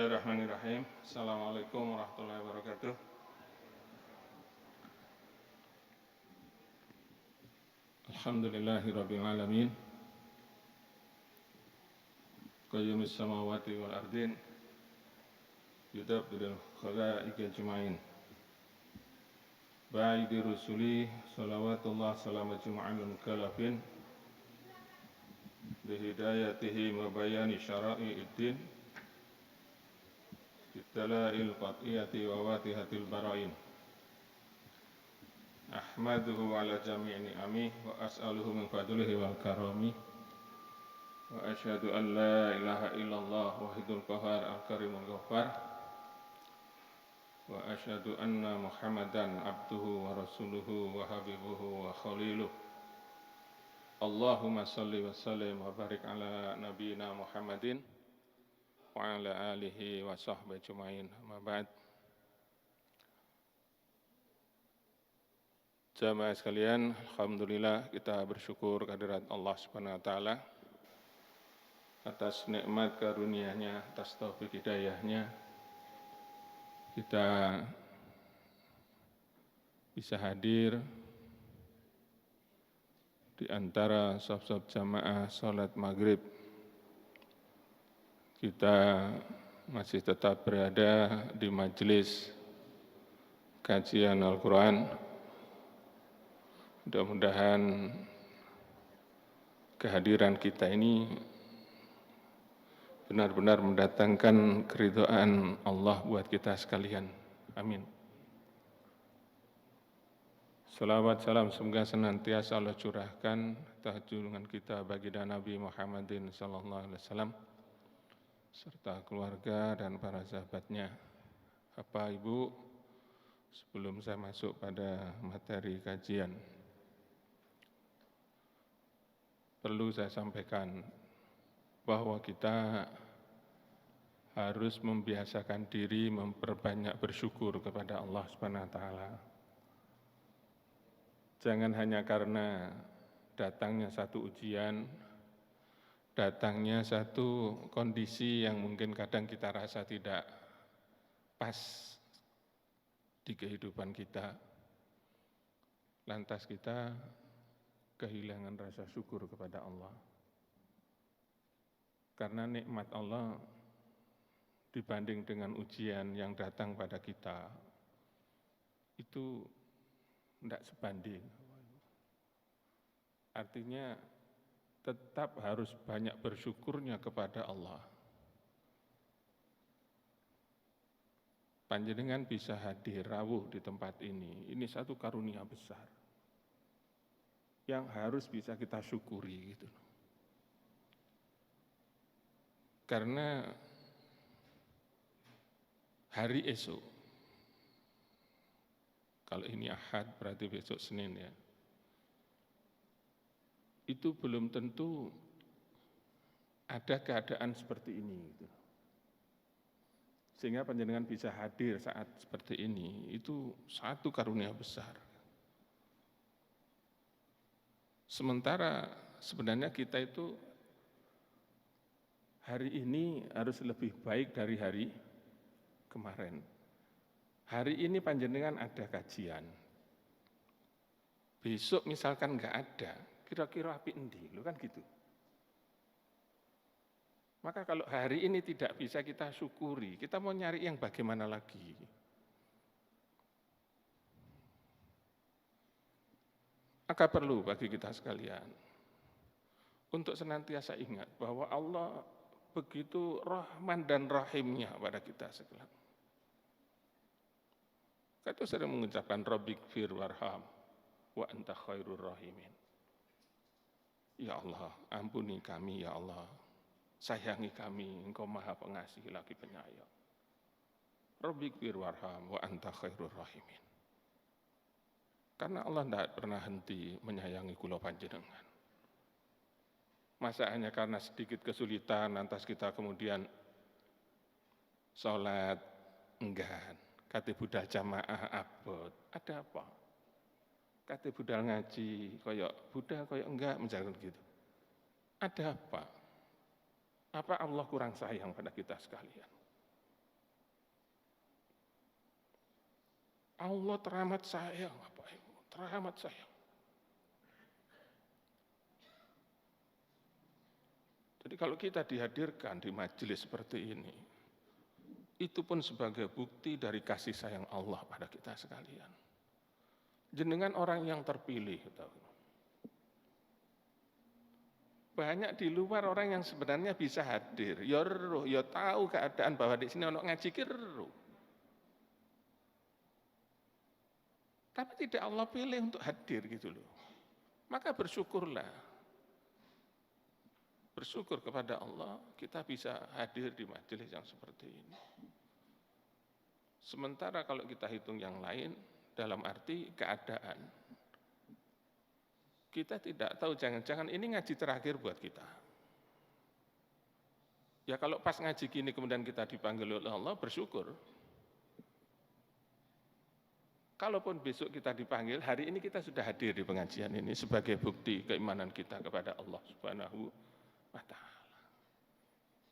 Bismillahirrahmanirrahim. Assalamualaikum warahmatullahi wabarakatuh. Alhamdulillahirabbil alamin. Qayyumis samawati wal ardin. Yudabbirul khalaiqi ajmain. Ba'idi rusuli salawatullah salamu jum'alul mukallafin bihidayatihi wa bayani syara'i'iddin bitdalail qat'iyati wa watihatil bara'in. Ahmaduhu ala jami'i ni'amih wa as'aluhu min fadlihi wal karami wa asyhadu an la ilaha illallah wahidul qahar al-karimul ghaffar wa asyhadu anna muhammadan abduhu wa rasuluhu wa habibuhu wa khaliluh. Allahumma salli wa sallim wa barik ala nabiyyina Muhammadin wa ala alihi wa sahbihi ajmain. Amma ba'd. Jamaah sekalian, alhamdulillah kita bersyukur kehadirat Allah Subhanahu wa taala atas nikmat karunia-Nya, atas taufik hidayah-Nya. Kita bisa hadir di antara saf-saf jamaah salat maghrib. Kita masih tetap berada di majelis kajian Al-Quran. Mudah-mudahan kehadiran kita ini benar-benar mendatangkan keridhaan Allah buat kita sekalian. Amin. Salawat salam semoga senantiasa Allah curahkan atas junjungan kita baginda Nabi Muhammadin sallallahu alaihi wasallam serta keluarga dan para sahabatnya. Bapak Ibu, sebelum saya masuk pada materi kajian, perlu saya sampaikan bahwa kita harus membiasakan diri memperbanyak bersyukur kepada Allah Subhanahu wa taala. Jangan hanya karena datangnya satu ujian, datangnya satu kondisi yang mungkin kadang kita rasa tidak pas di kehidupan kita, lantas kita kehilangan rasa syukur kepada Allah. Karena nikmat Allah dibanding dengan ujian yang datang pada kita, itu tidak sebanding. Artinya tetap harus banyak bersyukurnya kepada Allah. Panjenengan bisa hadir rawuh di tempat ini satu karunia besar yang harus bisa kita syukuri gitu. Karena hari esok, kalau ini Ahad berarti besok Senin ya, itu belum tentu ada keadaan seperti ini gitu. Sehingga panjenengan bisa hadir saat seperti ini, itu satu karunia besar. Sementara sebenarnya kita itu hari ini harus lebih baik dari hari kemarin. Hari ini panjenengan ada kajian. Besok misalkan nggak ada, kira-kira api endi, lo kan gitu. Maka kalau hari ini tidak bisa kita syukuri, kita mau nyari yang bagaimana lagi? Maka perlu bagi kita sekalian untuk senantiasa ingat bahwa Allah begitu Rahman dan Rahimnya pada kita sekalian. Kita sering mengucapkan Rabbighfir warham wa anta khairur rahimin. Ya Allah, ampuni kami ya Allah. Sayangi kami, Engkau Maha Pengasih lagi penyayang. Rabbighfir warham wa anta khairur rahimin. Karena Allah tidak pernah henti menyayangi kula panjenengan. Masa hanya karena sedikit kesulitan, lantas kita kemudian sholat enggan, kate budal jamaah abot, ada apa? Kate budal ngaji, koyok budal koyok enggak, misalkan gitu. Ada apa? Apa Allah kurang sayang pada kita sekalian? Allah teramat sayang, Bapak Ibu, teramat sayang. Jadi kalau kita dihadirkan di majelis seperti ini, itu pun sebagai bukti dari kasih sayang Allah pada kita sekalian. Jenengan orang yang terpilih. Banyak di luar orang yang sebenarnya bisa hadir. Ya roh, ya tahu keadaan bahwa di sini ono ngaji kiru. Tapi tidak Allah pilih untuk hadir gitu loh. Maka bersyukurlah. Bersyukur kepada Allah kita bisa hadir di majelis yang seperti ini. Sementara kalau kita hitung yang lain dalam arti keadaan. Kita tidak tahu, jangan-jangan ini ngaji terakhir buat kita. Ya kalau pas ngaji gini kemudian kita dipanggil oleh Allah, bersyukur. Kalaupun besok kita dipanggil, hari ini kita sudah hadir di pengajian ini sebagai bukti keimanan kita kepada Allah Subhanahu wa ta'ala.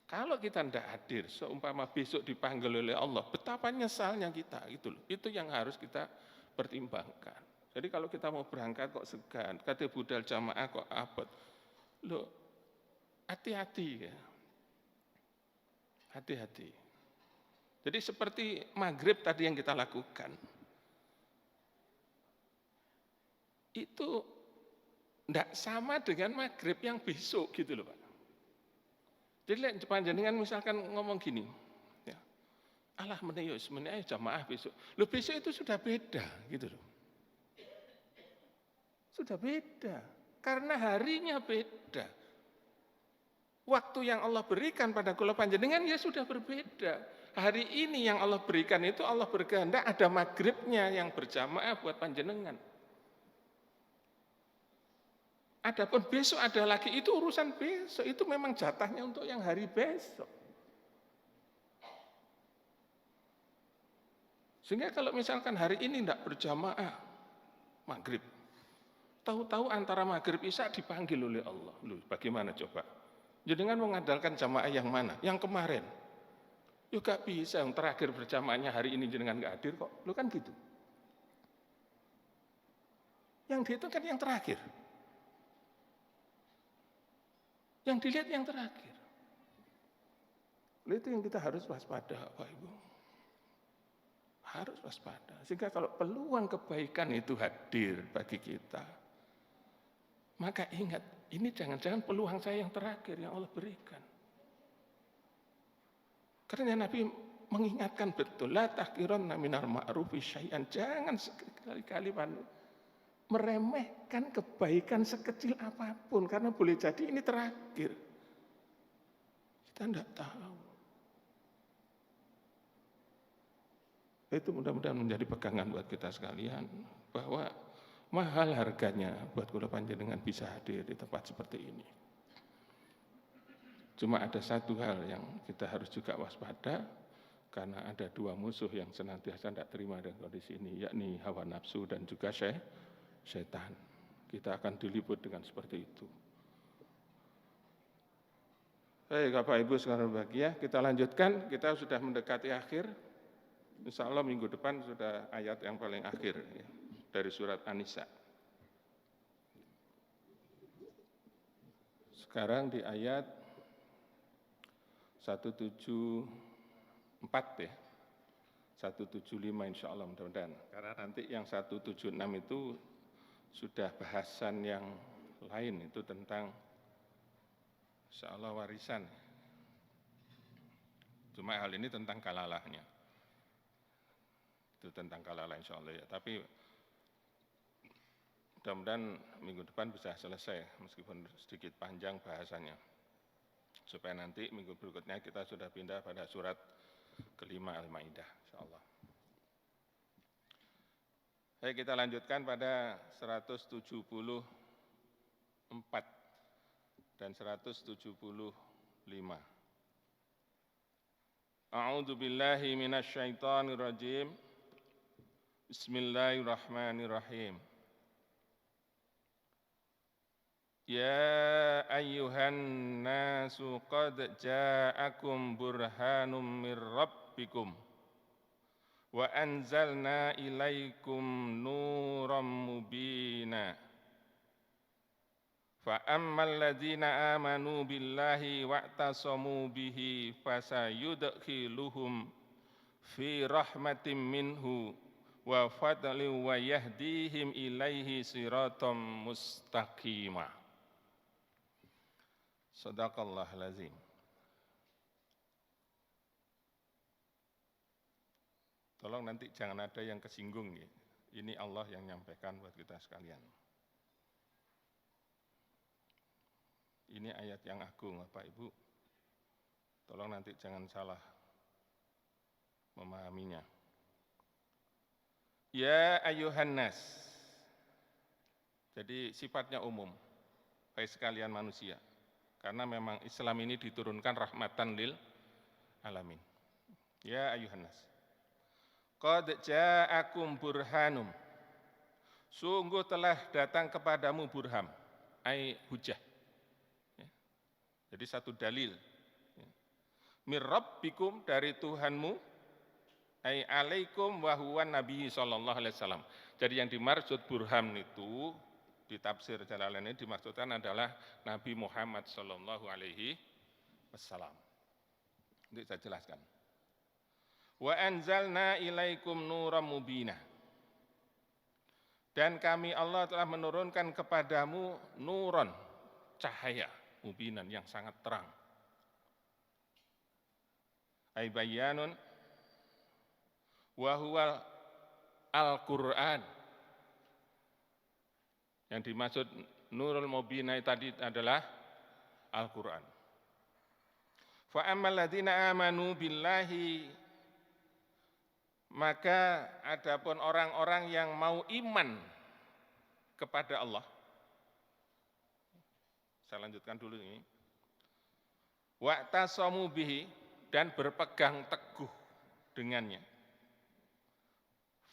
Kalau kita tidak hadir, seumpama besok dipanggil oleh Allah, betapa nyesalnya kita, gitu loh. Itu yang harus kita pertimbangkan. Jadi kalau kita mau berangkat kok segan, kata budal jamaah kok abot. Loh, hati-hati ya. Hati-hati. Jadi seperti maghrib tadi yang kita lakukan. Itu tidak sama dengan maghrib yang besok gitu loh Pak. Jadi panjenengan misalkan ngomong gini, ya, alah meneyus jamaah besok. Loh besok itu sudah beda gitu loh. Sudah beda, karena harinya beda. Waktu yang Allah berikan pada kula panjenengan ya sudah berbeda. Hari ini yang Allah berikan itu Allah berkehendak ada maghribnya yang berjamaah buat panjenengan. Adapun besok ada lagi, itu urusan besok, itu memang jatahnya untuk yang hari besok. Sehingga kalau misalkan hari ini tidak berjamaah maghrib, tahu-tahu antara maghrib isya dipanggil oleh Allah. Loh, bagaimana coba? Jangan mengandalkan jamaah yang mana? Yang kemarin. Yuk gak bisa, yang terakhir berjamaahnya hari ini jenengan gak hadir kok. Loh kan gitu. Yang dihitung kan yang terakhir. Yang dilihat yang terakhir. Itu yang kita harus waspada, Bapak Ibu. Harus waspada. Sehingga kalau peluang kebaikan itu hadir bagi kita, maka ingat, ini jangan-jangan peluang saya yang terakhir yang Allah berikan. Karena Nabi mengingatkan betul, la tahqiranna minal ma'rufi syai'an. Jangan sekali-kali meremehkan kebaikan sekecil apapun, karena boleh jadi ini terakhir. Kita tidak tahu. Itu mudah-mudahan menjadi pegangan buat kita sekalian, bahwa mahal harganya buat kula panjenengan bisa hadir di tempat seperti ini. Cuma ada satu hal yang kita harus juga waspada, karena ada dua musuh yang senantiasa tidak terima dengan kondisi ini, yakni hawa nafsu dan juga setan. Kita akan diliput dengan seperti itu. Baik Bapak Ibu sekarang berbahagia, kita lanjutkan, kita sudah mendekati akhir. Insya Allah minggu depan sudah ayat yang paling akhir ya, dari surat An-Nisa. Sekarang di ayat 174 ya, 175 insya Allah mudah-mudahan. Karena nanti yang 176 itu sudah bahasan yang lain, itu tentang insya Allah warisan. Cuma hal ini tentang kalalahnya. Itu tentang kalalah insya Allah ya. Tapi mudah-mudahan minggu depan bisa selesai, meskipun sedikit panjang bahasanya. Supaya nanti minggu berikutnya kita sudah pindah pada surat kelima Al-Maidah insya Allah. Baik, kita lanjutkan pada 174 dan 175. A'udzu billahi minasyaitonir rajim. Bismillahirrahmanirrahim. Ya ayyuhan nasu qad ja'akum burhanum mir rabbikum Wa anzalna ilaikum nuram mubina. Fa ammal ladzina amanu billahi wa'tasamu bihi fasayudkhiluhum fi rahmatin minhu wa fadlin wa yahdihim ilaihi siratam mustaqima. Shadaqallahul azim. Tolong nanti jangan ada yang kesinggung ya. Ini Allah yang nyampaikan buat kita sekalian. Ini ayat yang agung Bapak Ibu. Tolong nanti jangan salah memahaminya. Ya ayuhan nas. Jadi sifatnya umum. Baik sekalian manusia. Karena memang Islam ini diturunkan rahmatan lil alamin. Ya ayuhan nas. Qad ja'akum burhanum. Sungguh telah datang kepadamu burham. Ai hujah. Jadi satu dalil. Mir rabbikum dari Tuhanmu, ai alaikum wa huwa nabi sallallahu alaihi wasallam. Jadi yang dimaksud burham itu di tafsir Jalalain ini dimaksudkan adalah Nabi Muhammad sallallahu alaihi wasallam. Nanti saya jelaskan. Wa anzalna ilaikum nuram mubina. Dan kami Allah telah menurunkan kepadamu nuron, cahaya mubinan yang sangat terang. Ai bayanun wa huwa al-Qur'an. Yang dimaksud nurul mubina tadi adalah Al-Qur'an. Fa ammal ladzina amanu billahi, maka adapun orang-orang yang mau iman kepada Allah. Saya lanjutkan dulu ini. Wa'tasamu bihi, dan berpegang teguh dengannya.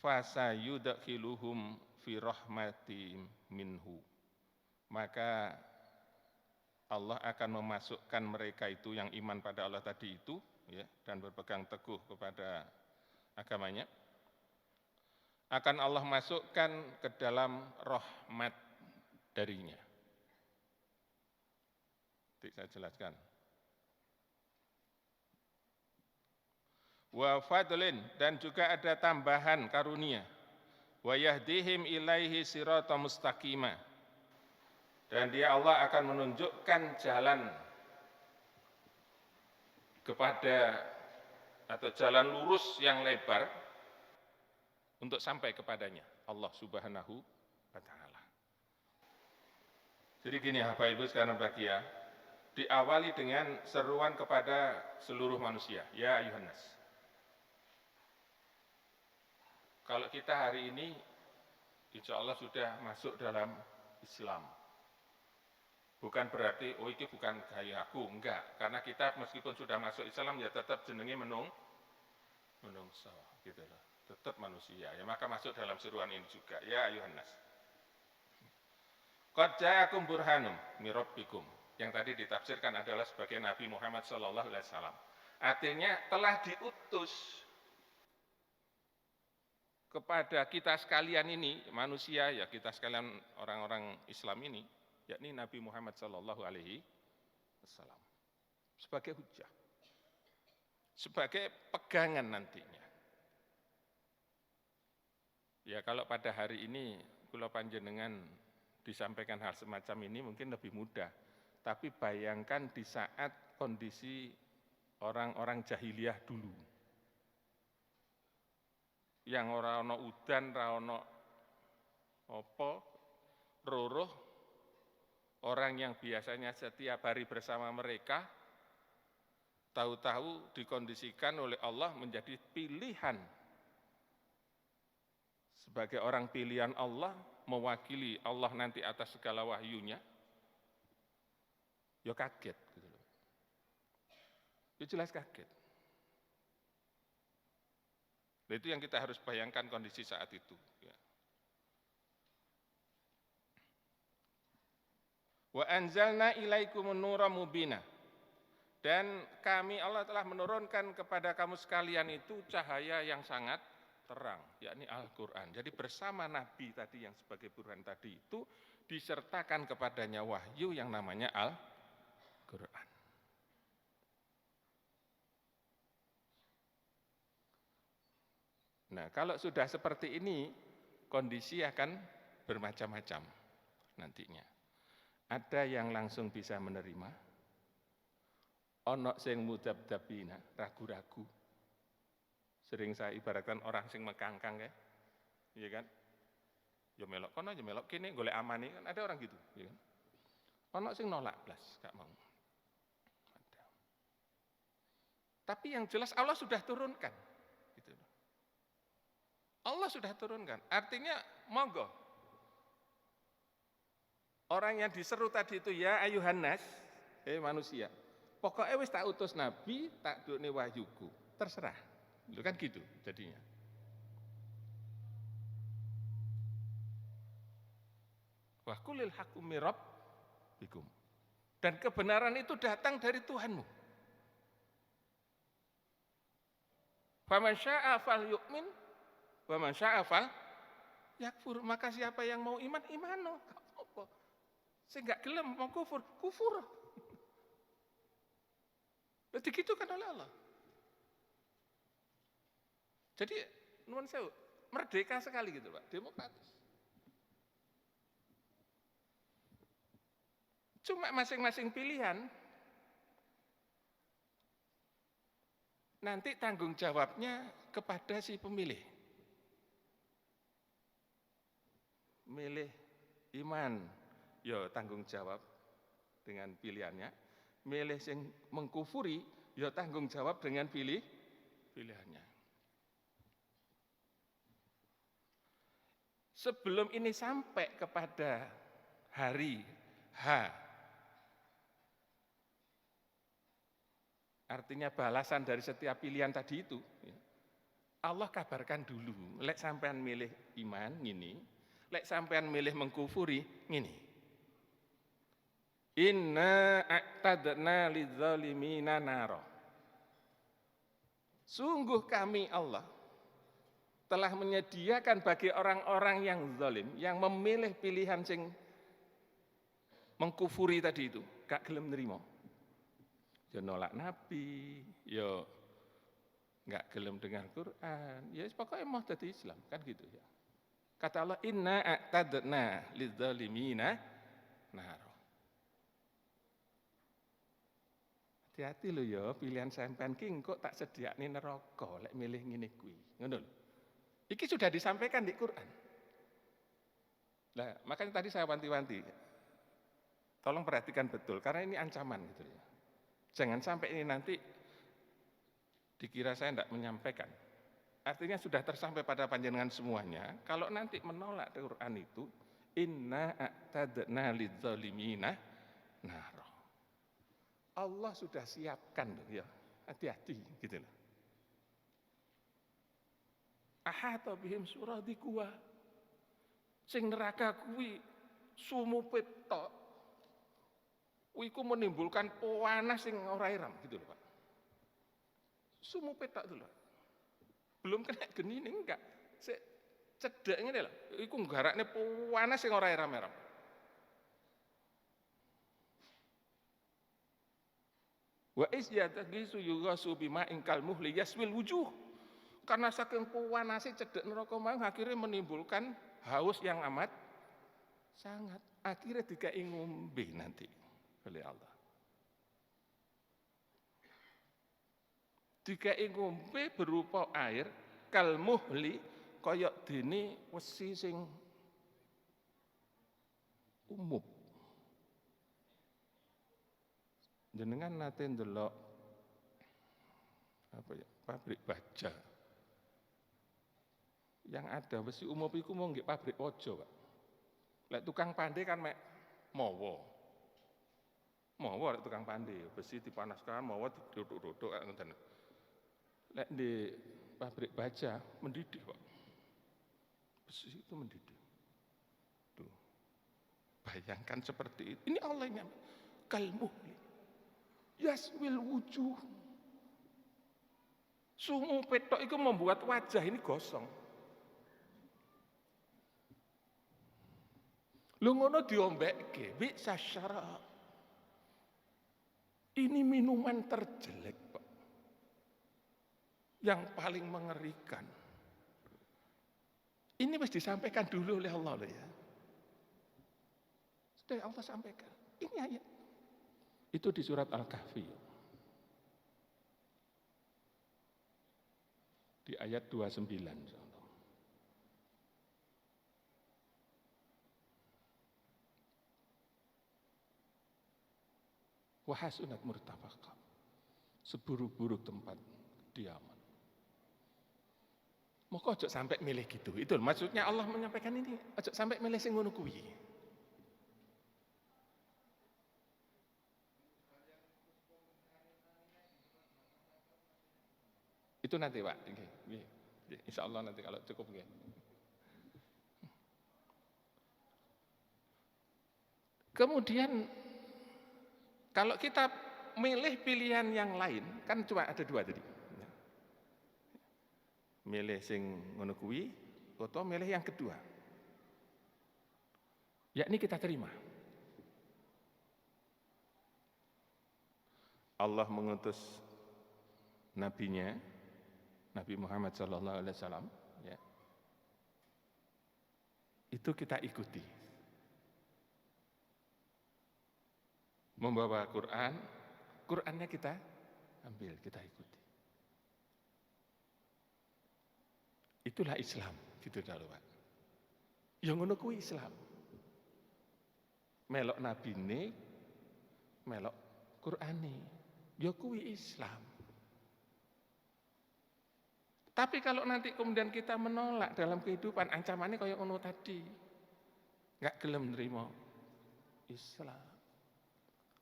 Fasayudkhiluhum fi rahmatin minhu. Maka Allah akan memasukkan mereka itu yang iman pada Allah tadi itu, ya, dan berpegang teguh kepada agamanya. Akan Allah masukkan ke dalam rahmat darinya. Saya jelaskan. Wa fadlin, dan juga ada tambahan karunia. Wa yahdihim ilaihi siratal mustaqima. Dan dia Allah akan menunjukkan jalan kepada atau jalan lurus yang lebar untuk sampai kepadanya Allah Subhanahu wa taala. Jadi gini Bapak Ibu sekarang bahagia. Diawali dengan seruan kepada seluruh manusia. Ya ayuhan nas. Kalau kita hari ini, insya Allah sudah masuk dalam Islam. Bukan berarti, oh ini bukan gaya aku, enggak. Karena kita meskipun sudah masuk Islam, ya tetap jenenge menungso, gitu loh. Tetap manusia, ya maka masuk dalam seruan ini juga. Ya ayuhan nas. Qad ja'akum burhanum mir rabbikum. Yang tadi ditafsirkan adalah sebagai Nabi Muhammad SAW. Artinya telah diutus kepada kita sekalian ini, manusia ya kita sekalian orang-orang Islam ini, yakni Nabi Muhammad SAW. Sebagai hujah. Sebagai pegangan nantinya. Ya kalau pada hari ini, kula panjenengan disampaikan hal semacam ini mungkin lebih mudah. Tapi bayangkan di saat kondisi orang-orang jahiliyah dulu. Yang ora ana udan, ora ana apa, roh, orang yang biasanya setiap hari bersama mereka, tahu-tahu dikondisikan oleh Allah menjadi pilihan. Sebagai orang pilihan Allah, mewakili Allah nanti atas segala wahyunya, ya kaget gitu loh. Ya jelas kaget. Nah, itu yang kita harus bayangkan kondisi saat itu. Ya. Wa anzalna ilaikumun nura mubina. Dan kami Allah telah menurunkan kepada kamu sekalian itu cahaya yang sangat terang, yakni Al-Quran. Jadi bersama Nabi tadi yang sebagai burhan tadi itu disertakan kepadanya wahyu yang namanya Al-Quran. Nah, kalau sudah seperti ini, kondisi akan bermacam-macam nantinya. Ada yang langsung bisa menerima, ono sing mudabdabina, ragu-ragu. Sering saya ibaratkan orang sing mekangkang ya, iya kan? Ya melok kono, ya melok kene, golek amani kan ada orang gitu, iya kan? Ono sing nolak blas, gak mau. Ada. Tapi yang jelas Allah sudah turunkan, gitu. Allah sudah turunkan, artinya monggo. Orang yang diseru tadi itu ya ayuhan nas, manusia. Pokoknya wis tak utus nabi, tak dukne wahyuku, terserah. Itu kan gitu jadinya. Wa qulil haqqu mir rabbikum. Dan kebenaran itu datang dari Tuhanmu. Faman syaa'a falyu'min wa man syaa'a falyakfur. Maka siapa yang mau iman, imano. Apa? Sing gak gelem mau kufur, kufur. Berarti gitu kan oleh Allah. Jadi nuwun sewu, merdeka sekali gitu Pak, demokratis. Cuma masing-masing pilihan nanti tanggung jawabnya kepada si pemilih. Milih iman, ya tanggung jawab dengan pilihannya. Milih yang mengkufuri, ya tanggung jawab dengan pilihannya. Sebelum ini sampai kepada hari H, artinya balasan dari setiap pilihan tadi itu, Allah kabarkan dulu, lek sampean milih iman ngini, lek sampean milih mengkufuri ngini. Inna a'tadna lidzalimina naro. Sungguh kami Allah telah menyediakan bagi orang-orang yang zalim, yang memilih pilihan sing mengkufuri tadi itu, gak gelem nerima. Ya nolak Nabi, ya gak gelem dengar Quran, ya pokoknya mau jadi Islam, kan gitu ya. Kata Allah, inna a'tadna lidzalimina naro. Hati-hati lho ya, pilihan sampean ki kok tak sediakne neraka lek milih ngene kuwi. Ngono lho. Iki sudah disampaikan di Quran. Nah, makanya tadi saya wanti-wanti. Tolong perhatikan betul karena ini ancaman gitu ya. Jangan sampai ini nanti dikira saya tidak menyampaikan. Artinya sudah tersampai pada panjenengan semuanya. Kalau nanti menolak Quran itu, inna a'tadna lidzalimina naro. Allah sudah siapkan loh ya, hati-hati gitu loh. Ahata bihim suradikuwa. Sing neraka kuwi sumupe tok. Kuwi ku menimbulkan panas sing ora iram gitu loh, Pak. Sumupe tok itu loh. Belum kena genine enggak. Sik cedhek ngene lho. Iku nggarakne panas sing ora iram-iram. Wa is yatagisu yughasu bima'in kal muhli yaswil wujuh. Karena saking pawanase cedhek neraka mang akhirnya menimbulkan haus yang amat sangat. Akhirnya dikai ngombe nanti oleh Allah. Dikai ngombe berupa air kal muhli kaya dene wesi sing umup. Jenengan nate ndelok apa ya, pabrik baja. Yang ada besi umup iku mau nggih pabrik ojo, Pak. Lek tukang pandai kan mek mawa. Mawa lek tukang pandai, besi dipanaskan, mawa diduduk-duduk kayak ngoten. Lek di pabrik baja mendidih, Pak. Besi itu mendidih. Tuh. Bayangkan seperti itu. Ini Allah yang kalmuhli. Yaswil wujuh. Sungu petok itu membuat wajah ini gosong. Lu ngono diombekke, bisa syara. Ini minuman terjelek, Pak. Yang paling mengerikan. Ini mesti disampaikan dulu oleh Allah loh ya. Sudah Allah sampaikan. Ini ayat. Itu di surat Al-Kahfi. Di ayat 29. Wahasunat murtafaqah. Seburuk-buruk tempat diaman. Mau kok ojo sampai milih gitu. Itu maksudnya Allah menyampaikan ini. Ojo sampai milih sing ngono kuwi. Itu nanti Pak. Insya Allah nanti kalau cukup. Kemudian kalau kita milih pilihan yang lain, kan cuma ada dua tadi. Milih sing ngono kuwi atau milih yang kedua. Yakni kita terima. Allah mengutus nabinya, Nabi Muhammad SAW, ya. Itu kita ikuti. Membawa Quran, Qurannya kita ambil, kita ikuti. Itulah Islam, gitu dah Pak. Yang ngono kuwi Islam. Melok nabine, melok Qur'ane, ya kuwi Islam. Tapi kalau nanti kemudian kita menolak dalam kehidupan, ancamannya kayak ngono tadi. Enggak gelem nerima Islam.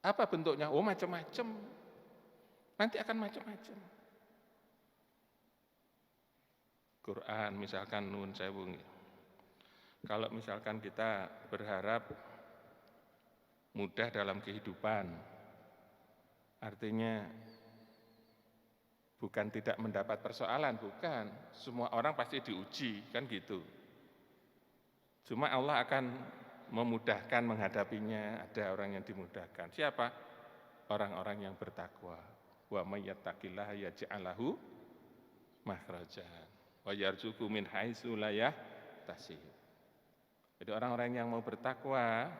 Apa bentuknya? Oh macam-macam. Nanti akan macam-macam. Quran misalkan nun sewu. Kalau misalkan kita berharap mudah dalam kehidupan, artinya bukan tidak mendapat persoalan, bukan. Semua orang pasti diuji, kan gitu. Cuma Allah akan memudahkan menghadapinya, ada orang yang dimudahkan. Siapa? Orang-orang yang bertakwa. Wa may yattaqillaha yaj'al lahu makhrajan wa yarzuqhu min haitsu la yahtasib. Jadi orang-orang yang mau bertakwa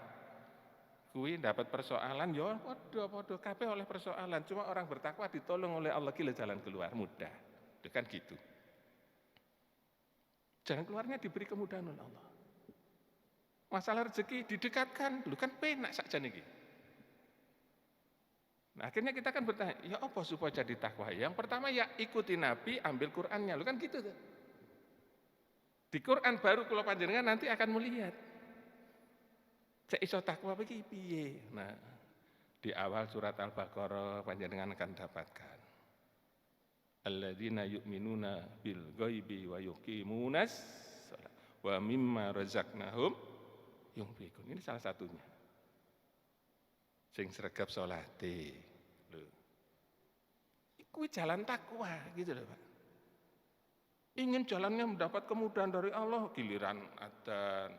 kuwi dapat persoalan ya padha-padha kabeh oleh persoalan. Cuma orang bertakwa ditolong oleh Allah kilo jalan keluar mudah. Itu kan gitu. Jalan keluarnya diberi kemudahan oleh Allah. Masalah rezeki didekatkan, lu kan penak saja nih. Nah, akhirnya kita kan bertanya, ya apa supaya jadi takwa? Yang pertama ya ikuti Nabi, ambil Qur'annya, lu kan gitu tuh. Di Qur'an baru kalau panjenengan nanti akan melihat. Cek iso takwa begini piye. Nah, di awal surat Al-Baqarah panjenengan akan dapatkan. Alladzina yu'minuna bil ghaibi wa yuqimunas wa mimma razaqnahum yunfikun. Ini salah satunya. Sing sregep salate. Lho. Iku jalan takwa gitu loh, Pak. Ingin jalannya mendapat kemudahan dari Allah, giliran adzan.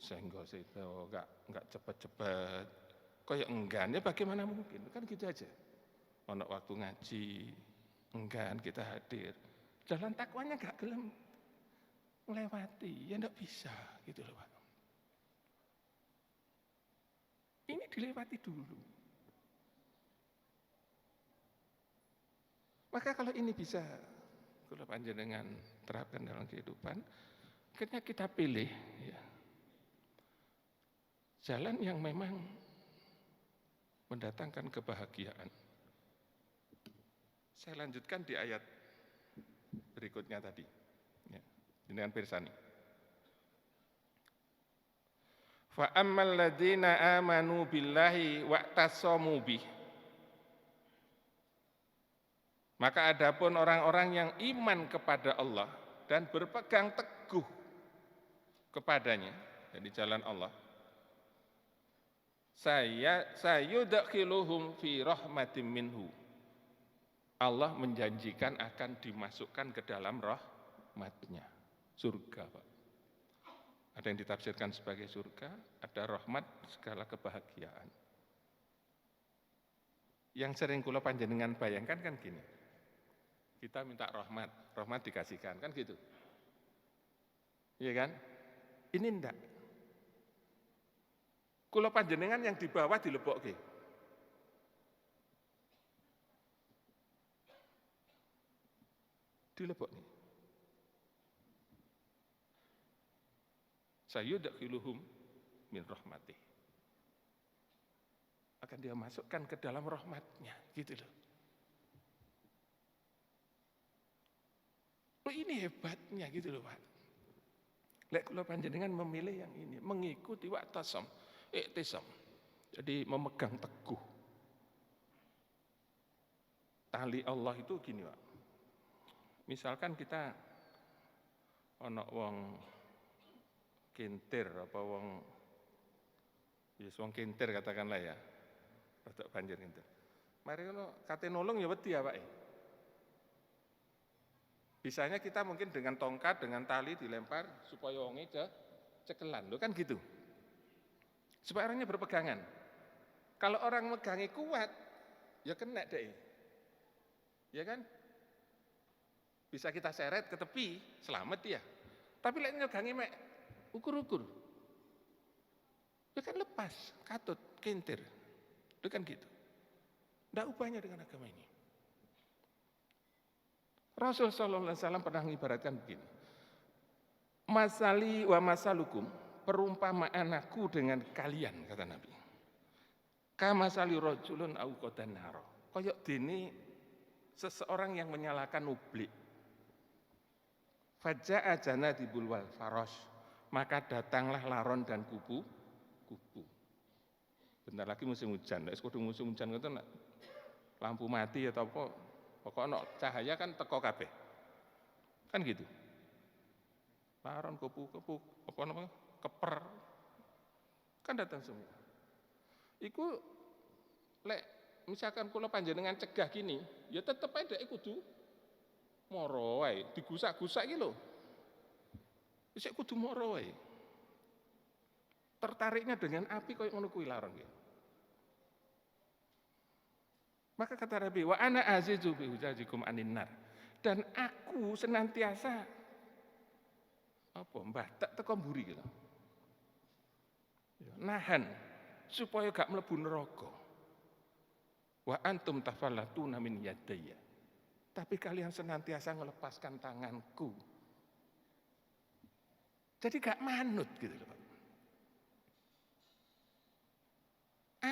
Sehingga itu enggak cepet-cepet. Kayak enggan, ya bagaimana mungkin? Kan gitu aja. Ono waktu ngaji, enggan kita hadir. Jalan takwanya enggak gelem melewati, ya enggak bisa gitu loh Pak. Ini dilewati dulu. Maka kalau ini bisa, kalau panjenengan terapkan dalam kehidupan, akhirnya kita pilih ya, jalan yang memang mendatangkan kebahagiaan. Saya lanjutkan di ayat berikutnya tadi. Ya, dengan pirsani. Fa ammal ladzina amanu billahi wa'tasamu bih. Maka adapun orang-orang yang iman kepada Allah dan berpegang teguh kepadanya, jadi jalan Allah, sayudkhiluhum fi rahmatin minhu. Allah menjanjikan akan dimasukkan ke dalam rahmat-Nya, surga, Pak. Ada yang ditafsirkan sebagai surga, ada rahmat, segala kebahagiaan. Yang sering kula panjenengan bayangkan kan gini, kita minta rahmat, rahmat dikasihkan, kan gitu. Iya kan? Ini enggak. Kula panjenengan yang di bawah dilebokke. Dilebokke. Sayudkhiluhum min rahmatih. Akan dia masukkan ke dalam rahmatnya, gitu loh. Oh, ini hebatnya gitu loh, Pak. Lek kula panjenengan memilih yang ini, mengikuti wa'tasam, iktisam. Jadi memegang teguh. Tali Allah itu gini, Pak. Misalkan kita ana wong kintir apa wong kintir katakanlah ya. Rada banjir kintir. Mari ngono kate nolong ya wedi ya, Pak. Bisanya kita mungkin dengan tongkat, dengan tali dilempar supaya wonge cekelan, loh kan gitu. Supaya orangnya berpegangan. Kalau orang megangi kuat, ya kena deh. Ya kan? Bisa kita seret ke tepi, selamat dia. Tapi lek nyegangi mek ukur-ukur. Ya kan lepas, katut, kintir. Itu kan gitu. Ndak ubahnya dengan agama ini. Rasul sallallahu alaihi wasallam pernah mengibaratkan begini. Masali wa masalukum, perumpamaan aku dengan kalian, kata Nabi. Kamasali rajulun au qadan naro. Kayak dene seseorang yang menyalakan ublik. Faja'a janadibul wal faros, maka datanglah laron dan kubu. Bentar lagi musim hujan, nek kudu musim hujan ngoten lampu mati atau apa, pokoknya cahaya kan teko kabeh. Kan gitu. Laron, kupu, apa namanya? Keper. Kan datang semua. Iku lek misalkan kula panjenengan cegah gini, ya tetep aja kudu moro wae, digusak-gusak iki lho. Wis kudu moro wae. Tertariknya dengan api koyo ngono kuwi laron ya. Maka kata Nabi, wa ana azizu bi hujajikum anin nar. Dan aku senantiasa mbatak teko mburi gitu. Nahan supaya gak mlebu neraka. Wa antum tafallatuna min yadayya. Tapi kalian senantiasa melepaskan tanganku. Jadi gak manut gitu loh, Pak.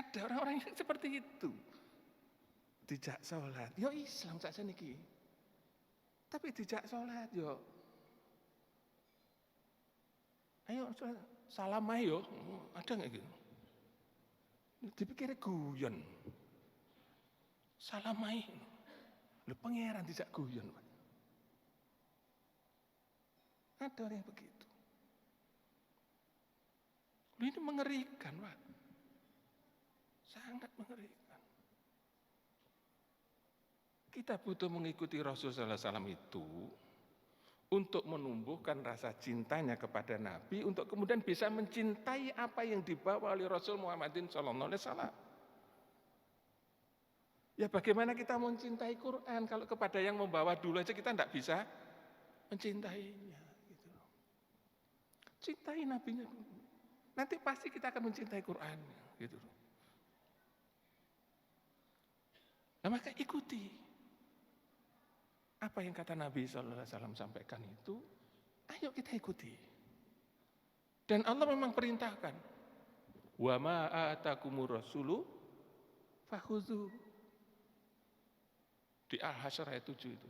Ada orang-orang yang seperti itu. Dijak sholat, yo Islam saja niki. Tapi dijak sholat yo, ayo salam ayo, ada nggak gitu? Dipikir guyon, salam ayo, lu pangeran dijak guyon, Pak. Ada orang yang begitu. Lu ini mengerikan, Pak. Sangat mengerikan. Kita butuh mengikuti Rasul sallallahu alaihi wasallam itu untuk menumbuhkan rasa cintanya kepada Nabi, untuk kemudian bisa mencintai apa yang dibawa oleh Rasul Muhammadin sallallahu alaihi wasallam. Ya bagaimana kita mencintai Quran kalau kepada yang membawa dulu aja kita tidak bisa mencintainya gitu. Cintai nabinya dulu. Nanti pasti kita akan mencintai Qurannya gitu. Nah, maka ikuti apa yang kata Nabi SAW sampaikan itu, ayo kita ikuti. Dan Allah memang perintahkan, wa ma atakumur rasulu fakhudhu. Di Al-Hasyr ayat 7 itu.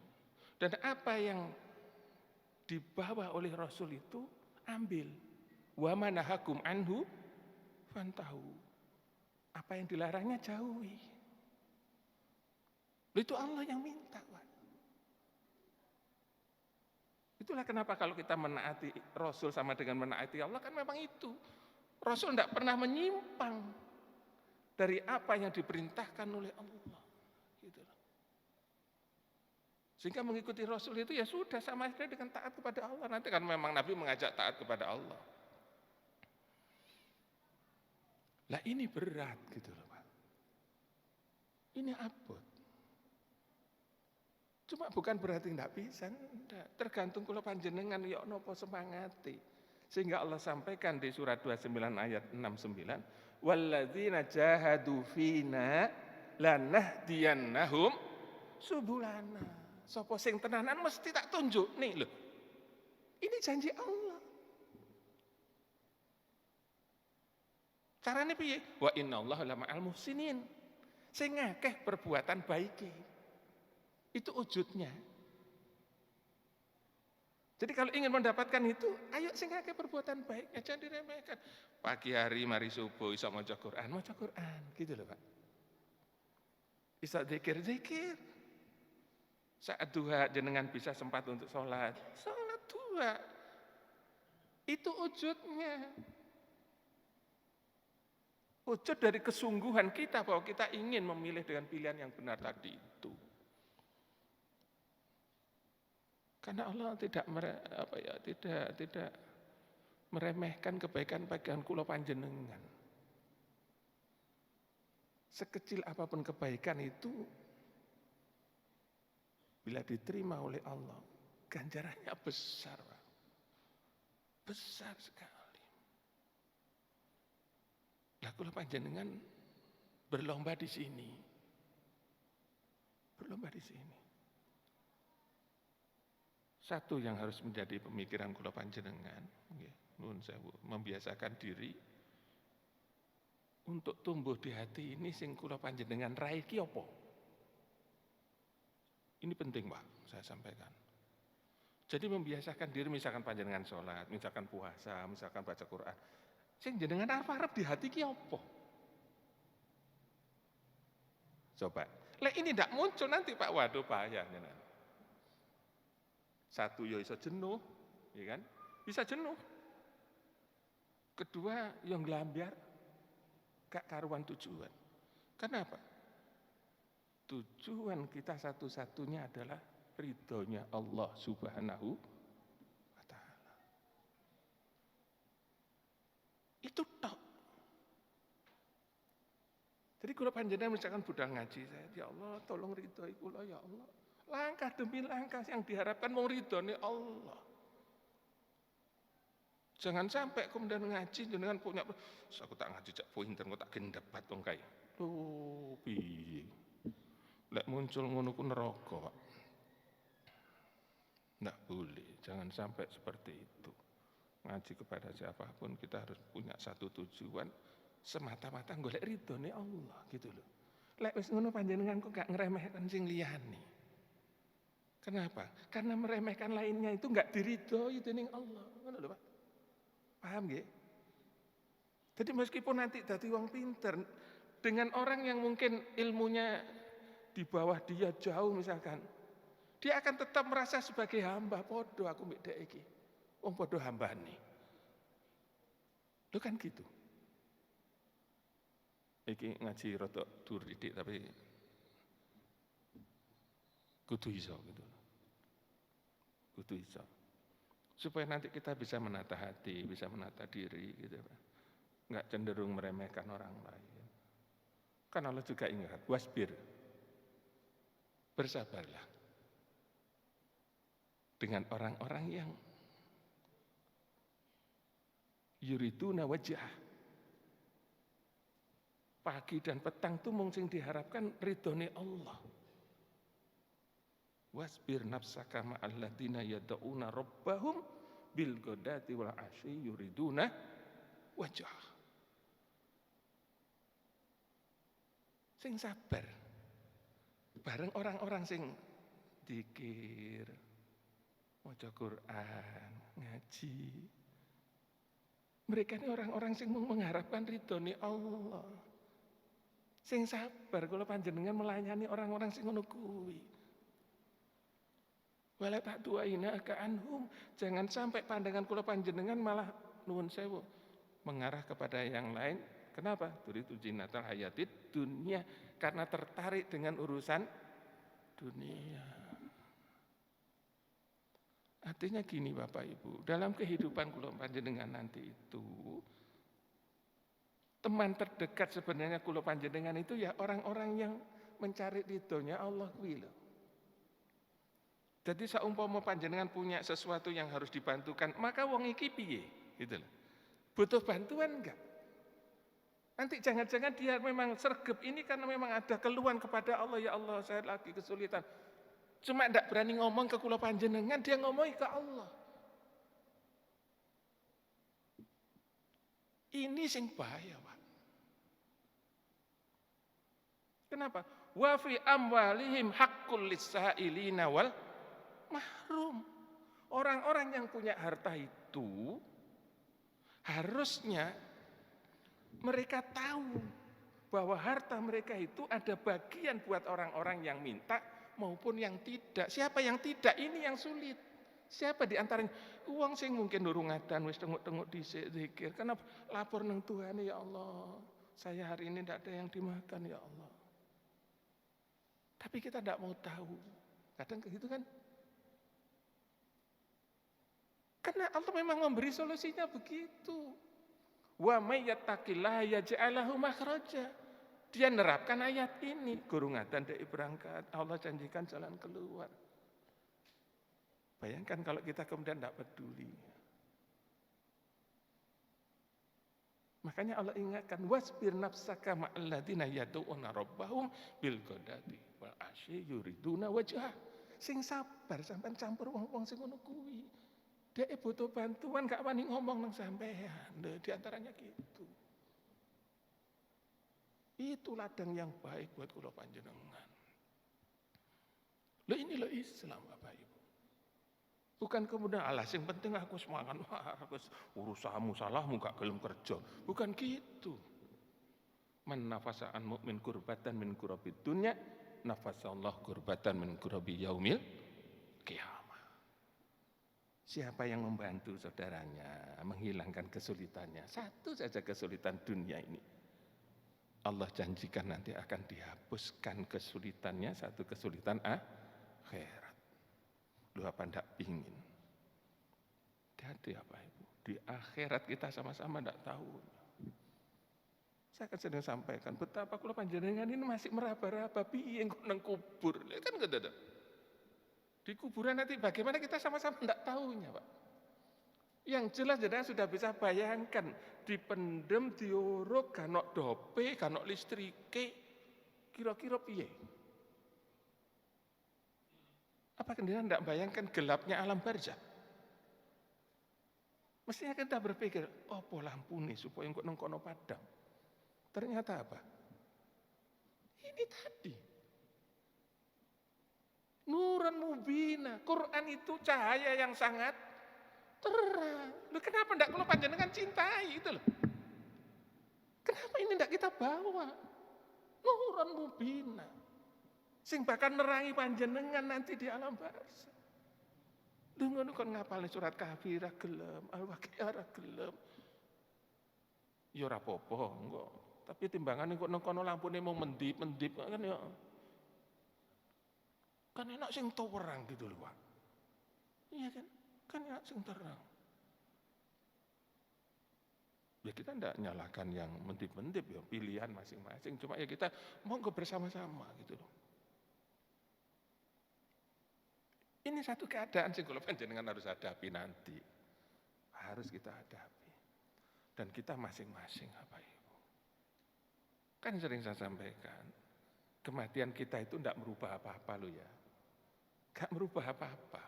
Dan apa yang dibawa oleh Rasul itu, ambil. Wa ma nahakum anhu fantahu. Apa yang dilarangnya jauhi. Itu Allah yang minta, Pak. Itulah kenapa kalau kita menaati Rasul sama dengan menaati Allah kan memang itu. Rasul tidak pernah menyimpang dari apa yang diperintahkan oleh Allah. Gitu. Sehingga mengikuti Rasul itu ya sudah sama saja dengan taat kepada Allah. Nanti kan memang Nabi mengajak taat kepada Allah. Lah ini berat gitu loh Pak. Ini abot. Cuma bukan berarti tidak bisa, enggak. Tergantung kalau panjenengan ya nopo semangati. Sehingga Allah sampaikan di surat 29 ayat 69, walladzina jahadu fina lanahdiyannahum subulana. Sapa sing tenanan mesti tak tunjuk nih loh. Ini janji Allah. Carane piye? Wa innallaha lama'al muhsinin. Sing akeh perbuatan baik. Itu wujudnya. Jadi kalau ingin mendapatkan itu, ayo sing akeh perbuatan baik, jangan diremehkan. Pagi hari mari subuh iso maca Quran, gitu loh Pak. Iso zikir. Saat duha jenengan bisa sempat untuk sholat duha. Itu wujudnya. Wujud dari kesungguhan kita bahwa kita ingin memilih dengan pilihan yang benar tadi itu. Karena Allah tidak meremehkan kebaikan-kebaikan kula panjenengan. Sekecil apapun kebaikan itu bila diterima oleh Allah, ganjarannya besar, Pak. Besar sekali. Lah kula panjenengan berlomba di sini. Berlomba di sini. Satu yang harus menjadi pemikiran kula panjenengan, nuwun sewu, membiasakan diri untuk tumbuh di hati ini sing kula panjenengan rai ki apa? Ini penting Pak, saya sampaikan. Jadi membiasakan diri misalkan panjenengan sholat, misalkan puasa, misalkan baca Quran. Sing jenengan arep di hati ki apa? Coba. Lek ini tidak muncul nanti Pak, waduh bahaya jenengan. Satu ya bisa jenuh, ya kan? Bisa jenuh. Kedua yang gelambiar, gak karuan tujuan. Kenapa? Tujuan kita satu-satunya adalah ridhonya Allah Subhanahu wa ta'ala. Itu tok. Jadi kalau panjenengan misalkan budal ngaji saya, ya Allah tolong ridhoi kula ya Allah. Langkah demi langkah yang diharapkan mau ridhone Allah. Jangan sampai kemudian ngaji dengan punya aku tak ngaji cak pinter kok tak gendebat wong kae. Lho piye? Lek muncul ngono ku neraka. Enggak boleh, jangan sampai seperti itu. Ngaji kepada siapapun kita harus punya satu tujuan semata-mata golek ridhone Allah gitu loh. Lek wis ngono panjenengan kok gak ngremehkan sing liyane. Kenapa? Karena meremehkan lainnya itu enggak diridhoi dening Allah. Ngono lho Pak. Paham nggih? Jadi meskipun nanti dadi wong pinter dengan orang yang mungkin ilmunya di bawah dia jauh misalkan, dia akan tetap merasa sebagai hamba, podo aku mbek dhek iki. Wong podo hambane. Lho kan gitu. Iki ngaji rada dur didik tapi kudu iso gitu. Kudu iso. Supaya nanti kita bisa menata hati, bisa menata diri gitu Pak. Enggak cenderung meremehkan orang lain. Kan Allah juga ingat, wasbir. Bersabarlah. Dengan orang-orang yang yuriduna wajah. Pagi dan petang tuh mung sing diharapkan ridhone Allah. Wasbir nafsaka ma'al ladzina yad'una rabbahum bil ghadati wal 'ashyi yuriduna wajah. Sing sabar. Bareng orang-orang sing zikir, maca Quran, ngaji. Mereka ini orang-orang sing mengharapkan ridhone Allah. Sing sabar kalau panjenengan melayani orang-orang sing ngono kuwi. Wala ta'tu'aina ka'anhum, jangan sampai pandangan kula panjenengan malah nuwun sewu mengarah kepada yang lain. Kenapa? Turidu zinatal hayatid dunya, karena tertarik dengan urusan dunia. Artinya gini Bapak Ibu, dalam kehidupan kula panjenengan nanti itu, teman terdekat sebenarnya kula panjenengan itu ya orang-orang yang mencari ridhonya Allah kuwi lho. Jadi saumpama panjenengan punya sesuatu yang harus dibantukan, maka wong iki piye? Gitu loh. Butuh bantuan enggak? Nanti jangan-jangan dia memang sregep ini karena memang ada keluhan kepada Allah, ya Allah saya lagi kesulitan. Cuma enggak berani ngomong ke kula panjenengan, dia ngomong ke Allah. Ini sing bahaya, Pak. Kenapa? Wa fi amwalihim haqqul lis-sa'ilina wal mahrum. Orang-orang yang punya harta itu harusnya mereka tahu bahwa harta mereka itu ada bagian buat orang-orang yang minta maupun yang tidak. Siapa yang tidak ini yang sulit. Siapa di antaranya? Uang sing mungkin durung ngadan wis tengok-tengok dhisik zikir. Karena lapor nang Tuhan, ya Allah. Saya hari ini tidak ada yang dimakan, ya Allah. Tapi kita tidak mau tahu. Kadang gitu kan. Karena Allah memang memberi solusinya begitu. Wa may yattaqillaha yaj'al lahu makhraja. Dia nerapkan ayat ini, guru ngadan dek berangkat, Allah janjikan jalan keluar. Bayangkan kalau kita kemudian tidak peduli. Makanya Allah ingatkan, wasbir nafsaka ma'al ladzina yad'una rabbahum bil ghadati wal asyi yuriduna wajhah. Sing sabar sampean campur wong-wong sing ngono kuwi. Dek butuh bantuan gak wani ngomong nang sampean. Di antaranya gitu. Itu ladang yang baik buat kula panjenengan. Loh ini loh Islam Bapak Ibu. Bukan kemudian yang penting aku semangat, aku urusanmu salahmu gak gelem kerja. Bukan gitu. Man nafasa an mu'min kurbatan min kurabid dunya, nafasa Allah kurbatan min kurabi yaumil qiyamah. Siapa yang membantu saudaranya menghilangkan kesulitannya, satu saja kesulitan dunia ini, Allah janjikan nanti akan dihapuskan kesulitannya, satu kesulitan akhirat. Lu apa ndak pingin? Hati apa Ibu? Di akhirat kita sama-sama ndak tahu. Saya akan sering sampaikan betapa kula panjenengan ini masih meraba-raba piye engko nang kubur. Kan enggak ada. Di kuburan nanti bagaimana kita sama-sama ndak tahunya, Pak. Yang jelas jenengan sudah bisa bayangkan dipendem, diuruk, kanok dope, kanok listrike, kira-kira piye? Apa kendaraan tidak bayangkan gelapnya alam barzah? Mestinya kita berpikir, oh lampu nih supaya engkau nengkono padam. Ternyata apa? Ini tadi. Nuran mubina. Quran itu cahaya yang sangat terang. Loh, kenapa tidak kalau panjenengan cintai itu loh? Kenapa ini tidak kita bawa? Nuran mubina. Sing bakal nerangi panjenengan nanti di alam barzah. Lha ngono kon ngapalne surat Kahfi ra gelem, Al-Waqiah ra gelem. Ya ora apa-apa, engko. Tapi timbangane kok nang kono lampune mau mendip-mendip kan ya. Kan enak sing terang gitu loh, Pak. Iya kan? Kan enak sing terang. Ya kita tidak nyalakan yang mendip-mendip ya, pilihan masing-masing. Cuma ya kita monggo bersama-sama gitu loh. Ini satu keadaan sih kalau panjenengan harus hadapi nanti. Harus kita hadapi. Dan kita masing-masing Bapak Ibu. Kan sering saya sampaikan, kematian kita itu tidak merubah apa-apa loh ya. Gak merubah apa-apa.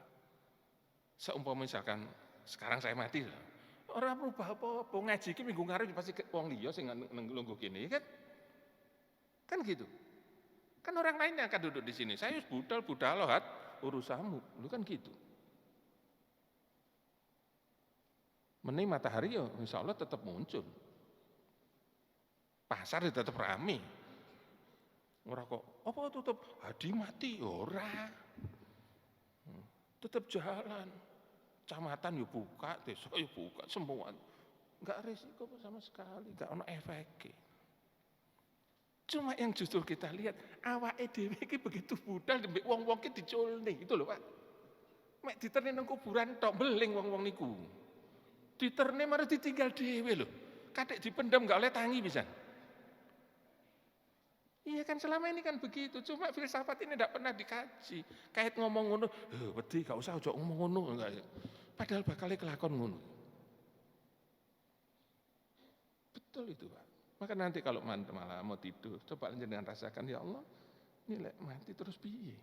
Seumpama misalkan sekarang saya mati loh. Orang merubah apa-apa. Ngaji ki minggu ngarep pasti wong liya sing nunggu kene kan. Kan gitu. Kan orang lain yang akan duduk di sini. Saya budal lohat urusanmu, lu kan gitu. Mending matahari ya insya Allah tetap muncul. Pasar ya tetap rame. Ora kok, apa tutup? Hadi mati, ora. Tetap jalan. Kecamatan ya buka, desa ya buka, semua. Enggak resiko sama sekali, enggak ono efeknya. Cuma yang justru kita lihat awake dhewe iki begitu budal mbek wong-wong ki diculne gitu loh, Pak. Mek diterne nang kuburan tok beling wong-wong niku. Diterne malah ditinggal dhewe lho. Katik dipendam enggak oleh tangi pisan. Iya kan selama ini kan begitu, cuma filsafat ini tidak pernah dikaji. Kait ngomong ngono, wedi gak usah ojo ngomong ngono enggak. Padahal bakal kelakon ngono. Betul itu, Pak. Maka nanti kalau malam mau tidur, coba jenengan rasakan, ya Allah, ini lek mati terus piye?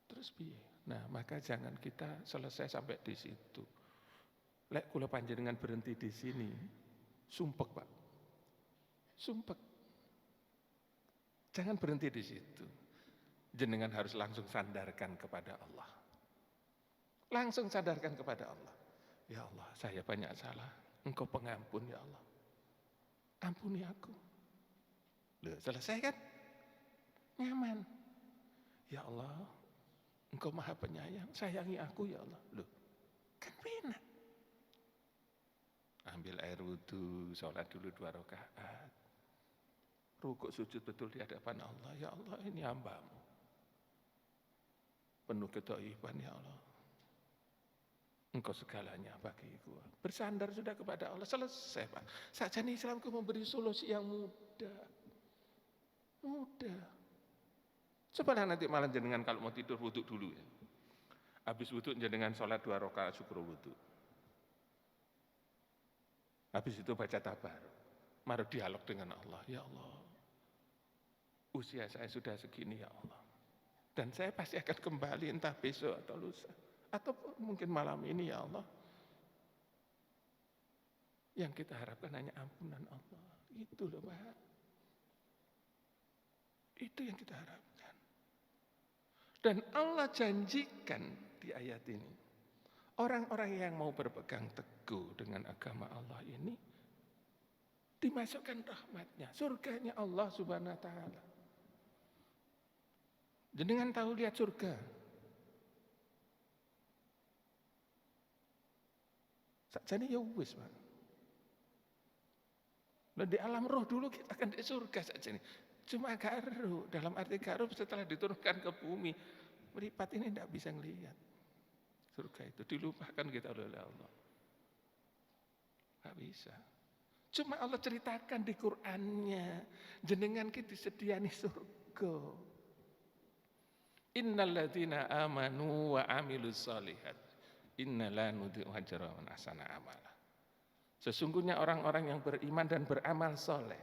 Terus piye? Nah, maka jangan kita selesai sampai di situ. Lek kula panjenengan berhenti di sini, sumpek, Pak. Sumpek. Jangan berhenti di situ. Jenengan harus langsung sandarkan kepada Allah. Langsung sadarkan kepada Allah. Ya Allah, saya banyak salah. Engkau pengampun ya Allah. Ampuni aku. Loh, selesai kan? Nyaman. Ya Allah, Engkau Maha Penyayang, sayangi aku ya Allah. Loh, kan enak. Ambil air wudu, sholat dulu 2 rakaat. Rukuk sujud betul di hadapan Allah. Ya Allah, ini hamba-Mu. Penuh kethaifan ya Allah. Engkau segalanya bagiku. Bersandar sudah kepada Allah. Selesai, Pak. Sakjane Islamku memberi solusi yang mudah. Mudah. Coba nanti malam jenengan kalau mau tidur wudu dulu ya. Habis wudu jenengan sholat 2 rakaat syukur wudu. Habis itu baca tabaruk. Mari dialog dengan Allah. Ya Allah, usia saya sudah segini ya Allah. Dan saya pasti akan kembali entah besok atau lusa. Atau mungkin malam ini ya Allah. Yang kita harapkan hanya ampunan Allah. Itu loh Pak. Itu yang kita harapkan. Dan Allah janjikan di ayat ini. Orang-orang yang mau berpegang teguh dengan agama Allah ini dimasukkan rahmatnya, surganya Allah Subhanahu wa taala. Jenengan tahu lihat surga? Sakjane ya wis, Pak. Nah, di alam roh dulu kita akan di surga sakjane. Cuma garu, dalam arti garu setelah diturunkan ke bumi, meripat ini tidak bisa ngelihat. Surga itu dilupakan kita oleh Allah. Gak bisa. Cuma Allah ceritakan di Qur'annya, jenengan kita disediani surga. Innal ladzina amanu wa amilus shalihat inna la nudhi'u ajra man ahsana amala. Sesungguhnya orang-orang yang beriman dan beramal soleh,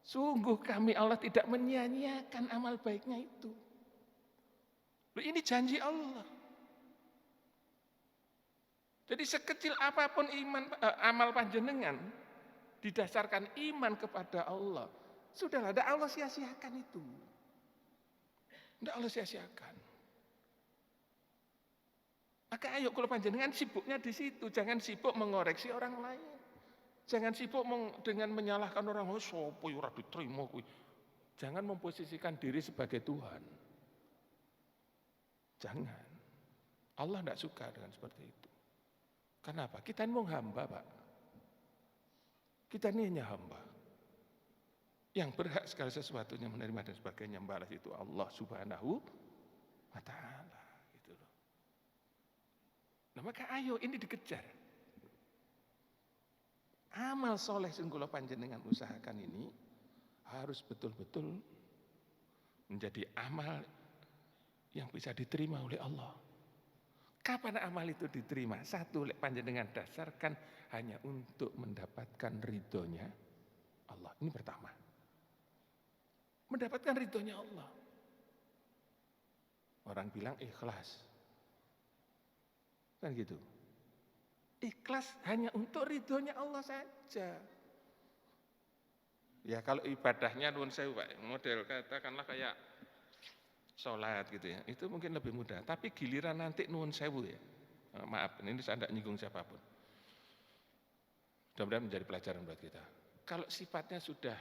sungguh kami Allah tidak menyia-nyiakan amal baiknya itu. Loh, ini janji Allah. Jadi sekecil apapun amal panjenengan didasarkan iman kepada Allah, sudahlah, tidak Allah sia-siakan itu. Tidak Allah sia-siakan. Maka ayo kalau panjenengan sibuknya di situ, jangan sibuk mengoreksi orang lain. Jangan sibuk dengan menyalahkan orang, oh sopo ora diterima kuwi. Jangan memposisikan diri sebagai Tuhan. Jangan. Allah tidak suka dengan seperti itu. Kenapa? Kita ini mau hamba, Pak. Kita ini hanya hamba. Yang berhak segala sesuatunya menerima dan sebagainya membalas itu Allah Subhanahu wa taala, gitu loh. Nah, maka ayo ini dikejar. Amal soleh sing kula panjenengan usahakan ini harus betul-betul menjadi amal yang bisa diterima oleh Allah. Kapan amal itu diterima? Satu, lek panjenengan dasarkan hanya untuk mendapatkan ridhonya Allah. Ini pertama. Mendapatkan ridhonya Allah. Orang bilang ikhlas. Kan gitu. Ikhlas hanya untuk ridhonya Allah saja. Ya kalau ibadahnya nuwun sewu Pak, model katakanlah kayak sholat gitu ya, itu mungkin lebih mudah. Tapi giliran nanti nuwun sewu ya, maaf ini saya tidak nyinggung siapapun. Mudah-mudahan menjadi pelajaran buat kita. Kalau sifatnya sudah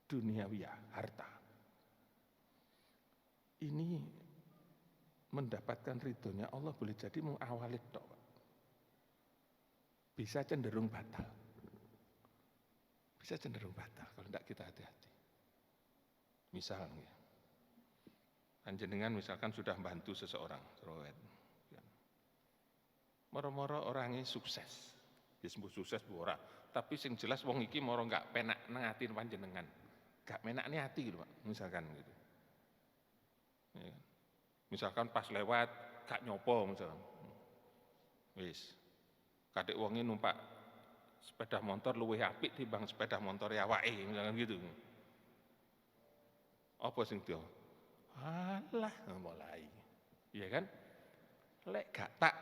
duniawiyah, harta, ini mendapatkan ridhonya Allah boleh jadi mengawali tok, bisa cenderung batal. Bisa cenderung batal kalau tidak kita hati-hati. Misalnya, Panjenengan misalkan sudah bantu seseorang, moro-moro orangnya sukses, ya sembuh sukses bu ora. Tapi sing jelas wong iki moro nggak penak nengatin panjenengan, nggak penak niati gitu Pak, misalkan gitu. Ya. Misalkan pas lewat gak nyopo misalkan, wis, kadek wonge numpak sepeda motor luwih apik timbang sepeda motor awake misalkan gitu. Apa sing dia? Alah mulai, iya kan? Lek gak tak.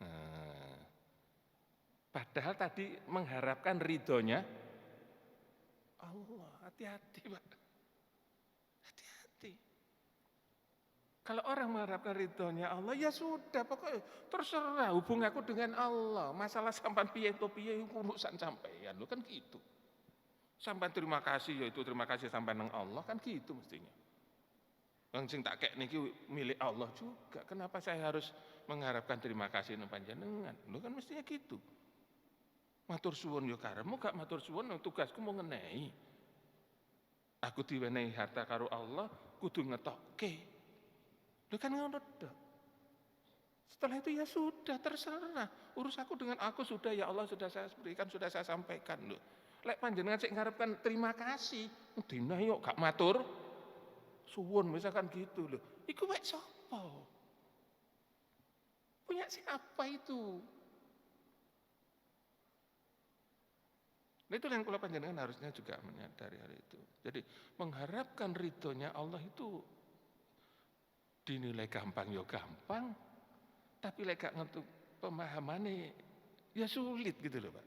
Nah, padahal tadi mengharapkan ridhonya Allah. Hati-hati Pak, hati-hati. Kalau orang mengharapkan ridhonya Allah, ya sudah pokoknya terserah hubung aku dengan Allah. Masalah sampan piye to piye urusan sampean lu kan gitu. Sampai terima kasih yaitu terima kasih sampai nang Allah kan gitu mestinya. Yang sing tak kek niki milik Allah juga. Kenapa saya harus mengharapkan terima kasih nang panjenengan? Lu kan mestinya gitu. Matur suwun yo karepmu gak matur suwun tugasku mau ngenehi. Aku diwenehi harta karo Allah kudu ngetokke. Lu kan ngono tok. Setelah itu ya sudah terserah. Urus aku dengan aku sudah ya Allah sudah saya berikan, sudah saya sampaikan lho. Lek panjenengan sik ngarepkan terima kasih, dina yo gak matur suwun misalkan gitu loh. Iku wek sapa? Punya siapa itu? Nah itu yang kalau panjenengan harusnya juga menyadari hal itu. Jadi mengharapkan ridhonya Allah itu dinilai gampang ya gampang, tapi lek gak ngerti pemahamannya ya sulit gitu loh Pak.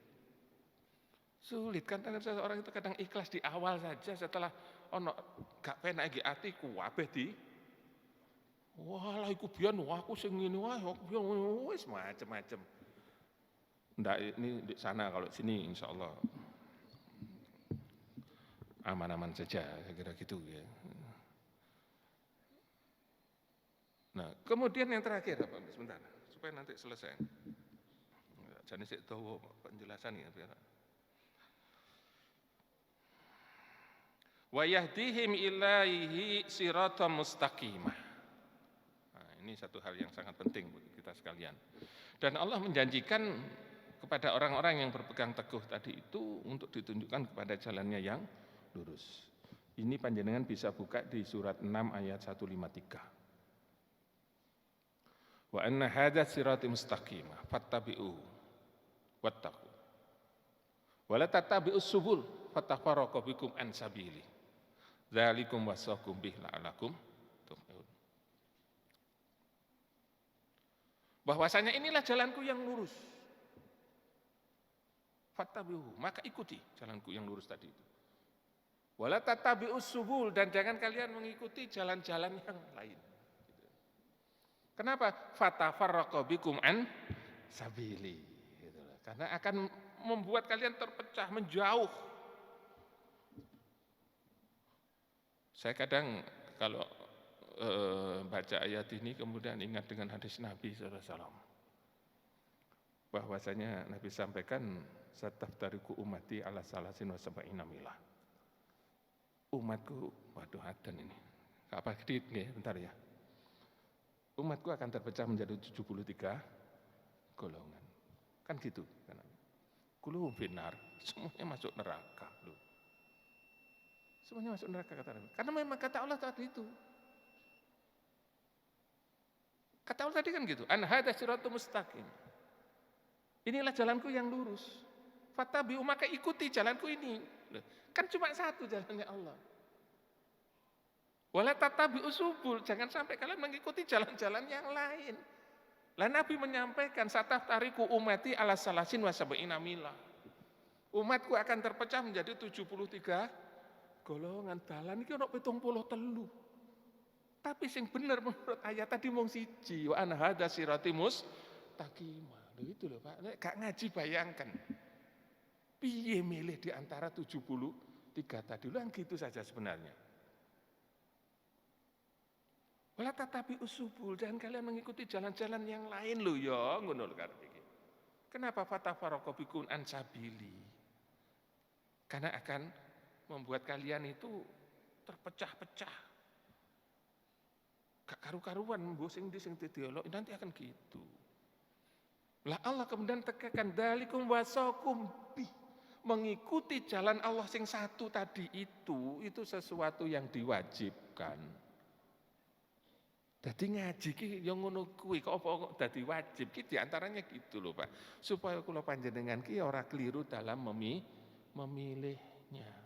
Sulit kan seseorang itu kadang ikhlas di awal saja, setelah ono gak penak iki ati kuwabeh di walah iku biyen aku sing ngene wae wis macem-macem. Ndak ini di sana, kalau sini insyaallah aman-aman saja, saya kira gitu ya. Nah, kemudian yang terakhir apa? Sebentar, supaya nanti selesai. Jadi saya tahu penjelasan ya biar. Wa yahdihim ilaihi siratan mustaqimah. Nah, ini satu hal yang sangat penting bagi kita sekalian. Dan Allah menjanjikan kepada orang-orang yang berpegang teguh tadi itu untuk ditunjukkan kepada jalannya yang lurus. Ini panjenengan bisa buka di surat 6 ayat 153. Wa anna hadza sirati mustaqimah fattabi'u wattaqu. Wa la tattabi'us subul fatafarraqu bikum an sabili. Dzalikum wasaqum bihi la'alakum tuflihun. Bahwasanya inilah jalanku yang lurus. Fattabi'u, maka ikuti jalanku yang lurus tadi itu. Wala tattabi'us subul, dan jangan kalian mengikuti jalan-jalan yang lain. Kenapa? Fatafarraqu bikum an sabili. Karena akan membuat kalian terpecah, menjauh. Saya kadang kalau baca ayat ini kemudian ingat dengan hadis Nabi SAW. Bahwasanya Nabi sampaikan sataftariqu ummati ala salasin wa sab'ina milah. Umatku, waduh adan ini. Apa sedikit nih, bentar ya. Umatku akan terpecah menjadi 73 golongan. Kan gitu kan. Kulluhum finnar, semuanya masuk neraka loh. Semuanya masuk neraka kata Nabi. Karena memang kata Allah tadi itu. Kata Allah tadi kan gitu. An hadza siratul mustaqim. Inilah jalanku yang lurus. Fattabi'u, maka ikuti jalanku ini. Kan cuma satu jalannya Allah. Wala tattabi'us subul, jangan sampai kalian mengikuti jalan-jalan yang lain. Lah Nabi menyampaikan sataftariqu ummati ala salasin wa sab'ina milah. Umatku akan terpecah menjadi 73 golongan. Dalan iki ono 73. Tapi sing bener menurut ayat tadi mung siji, wa an hadza sirati mustaqimah. Lho itu lho Pak, nek gak ngaji bayangkan. Piye milih di antara 73 tadi? Lho gitu saja sebenarnya. Wala tatabi usubul, dan kalian mengikuti jalan-jalan yang lain lho ya, ngono lho karep iki. Kenapa fatafarraqu bikum an sabili? Karena akan membuat kalian itu terpecah-pecah. karu-karuan mbok sing ndi sing didelok nanti akan gitu. Lah Allah kemudian tekankan dalikum wasakum bi, mengikuti jalan Allah sing satu tadi itu sesuatu yang diwajibkan. Jadi ngaji ki yang ngono kuwi kok apa kok dadi wajib ki diantaranya gitu loh Pak. Supaya kula panjenengan ki ora keliru dalam memilihnya.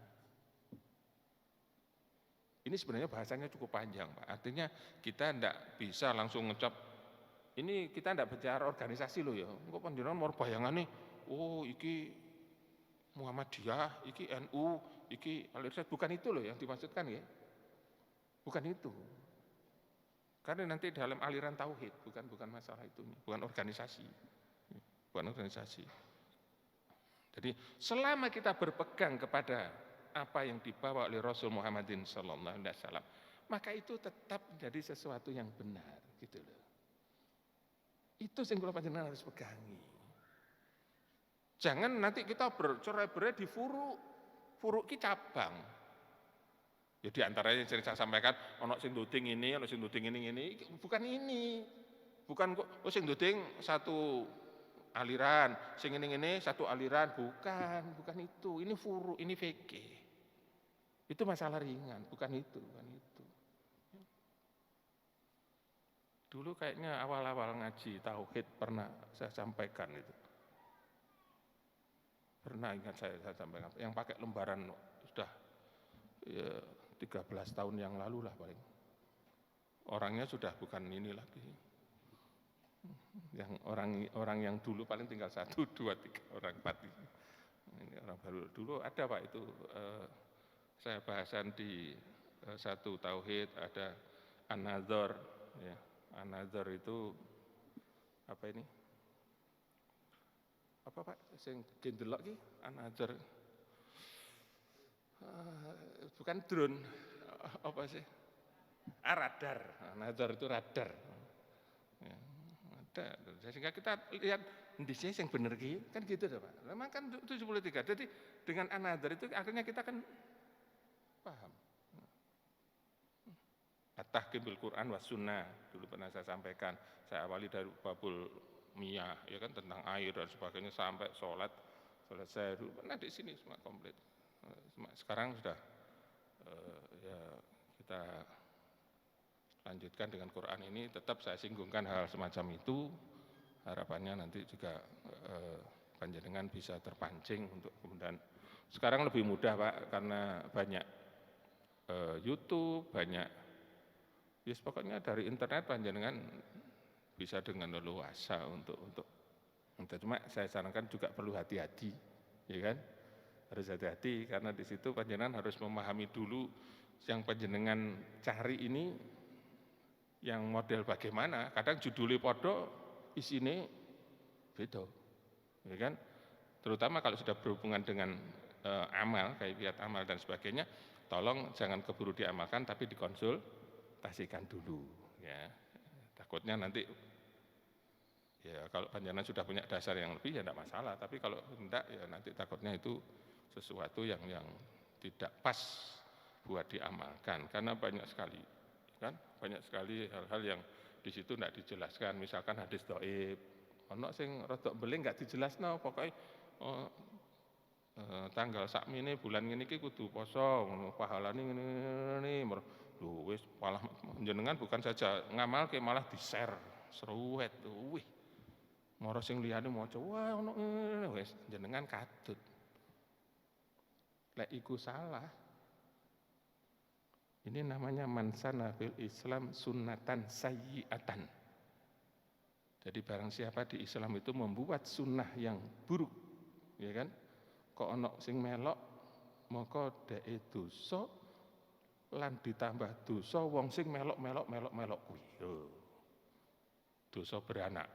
Ini sebenarnya bahasanya cukup panjang Pak. Artinya kita ndak bisa langsung ngecap. Ini kita tidak bicara organisasi loh ya. Engko panjenengan mau bayangane, oh iki Muhammadiyah, iki NU, iki Al-Irsyad, bukan itu loh yang dimaksudkan ya. Bukan itu. Karena nanti dalam aliran tauhid, bukan masalah itu, bukan organisasi. Bukan organisasi. Jadi selama kita berpegang kepada apa yang dibawa oleh Rasul Muhammadin sallallahu alaihi wasallam, maka itu tetap menjadi sesuatu yang benar gitu loh. Itu yang kula panjenengan harus pegangi. Jangan nanti kita bercerai-berai di furu ki cabang. Ya di antaranya yang sering saya sampaikan, ono sing nduding ini, ono sing nduding ini, bukan ini. Bukan kok sing nduding satu aliran, sing ini satu aliran, bukan itu. Ini furu, ini fikih. Itu masalah ringan, bukan itu. Dulu kayaknya awal-awal ngaji tauhid pernah saya sampaikan itu. Pernah ingat saya sampaikan. Yang pakai lembaran sudah ya, 13 tahun yang lalu lah paling. Orangnya sudah bukan ini lagi. Yang orang yang dulu paling tinggal 1, 2, 3 orang 4. Ini orang baru. Dulu ada Pak itu saya bahasan di satu tauhid ada an-nadzar ya. An-nadzar itu apa ini? Apa Pak? Sing gendelok ki an-nadzar. Bukan drone. Apa sih? Radar. An-nadzar itu radar. Ya, ada. Sehingga kita lihat di sini yang benar ki kan gitu Pak. Memang kan 73. Jadi dengan an-nadzar itu akhirnya kita kan paham. At-tahkim bil Quran was sunnah dulu pernah saya sampaikan. Saya awali dari babul miyah ya kan tentang air dan sebagainya sampai sholat selesai dulu pernah di sini semua komplit. Sekarang sudah ya kita lanjutkan dengan Quran ini tetap saya singgungkan hal semacam itu harapannya nanti juga panjenengan bisa terpancing untuk kemudian sekarang lebih mudah Pak karena banyak YouTube banyak. Yes, pokoknya dari internet panjenengan bisa dengan leluasa untuk cuma saya sarankan juga perlu hati-hati, ya kan? Harus hati-hati karena di situ panjenengan harus memahami dulu yang panjenengan cari ini yang model bagaimana. Kadang judulnya podo, isine beda, ya kan? Terutama kalau sudah berhubungan dengan amal, kayak amal dan sebagainya, tolong jangan keburu diamalkan tapi dikonsultasikan dulu ya. Takutnya nanti ya kalau panjenengan sudah punya dasar yang lebih ya tidak masalah, tapi kalau tidak ya nanti takutnya itu sesuatu yang tidak pas buat diamalkan karena banyak sekali hal-hal yang di situ tidak dijelaskan, misalkan hadis dhaif ono sing rada beling enggak dijelasno pokoknya tanggal sakmene bulan ngene iki kudu poso ngono pahalane ngene lho wis malah jenengan bukan saja ngamalke malah di-share seruwet wih moro sing liyane maca wah ono wis jenengan katut lek iku salah ini namanya mansana fil Islam sunnatan sayyi'atan. Jadi barang siapa di Islam itu membuat sunnah yang buruk ya kan kok ono sing melok maka dhek dosa lan ditambah dosa wong sing melok kuwi. Dosa beranak.